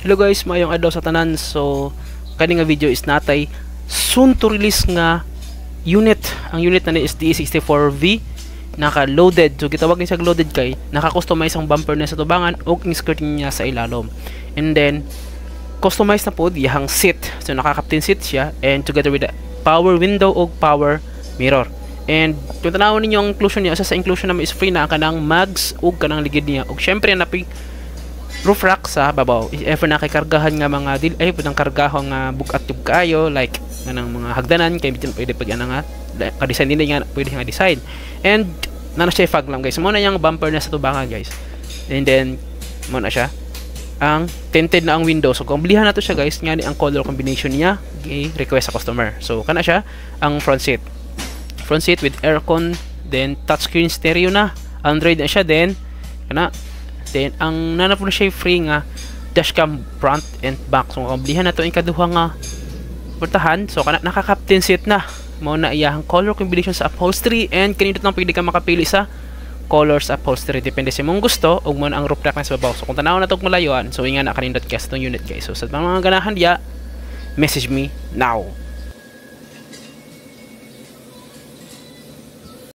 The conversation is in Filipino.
Hello guys, maayong adlaw sa tanan. So, kani nga video is natay soon to release nga unit. Ang unit na ni is DE64V naka-loaded. So, gitawag ni siya loaded kay naka-customize ang bumper na sa tubangan o ang skirting niya sa ilalom. And then, customize na po diyang seat. So, naka-captain seat siya and together with the power window o power mirror. And kung tanawon ninyo ang inclusion niya, sa inclusion naman is free na kanang mags o kanang ligid niya. O syempre napig roof rack sa babaw. If ever nakikargahan nga mga pwedeng kargahon nga bugat tub kayo like kanang mga hagdanan kay pwede pag ana nga ka-design nila nga pwede nga design. And nano siya fog lang guys. Mo na yang bumper na sa tubangan guys. And then mo na siya ang tinted na ang window. So kung bilihan nato siya guys, nga ni ang color combination niya, request sa customer. So kana siya ang front seat. Front seat with aircon, then touchscreen stereo na. Android na siya then kana. Then, ang nanap na siya free nga dashcam front and back. So, kablihan na ito yung kaduha nga portahan. So, naka-captain seat na. Mao na iyahang color combination sa upholstery and kanindot nang pwede ka makapili sa colors upholstery. Depende sa mong gusto o mo na ang roof rack na sa babaw. So, kung tanaw na itong malayuan, so, nga na kanindot ka sa itong unit guys. So, sa mga ganahan diya, message me now.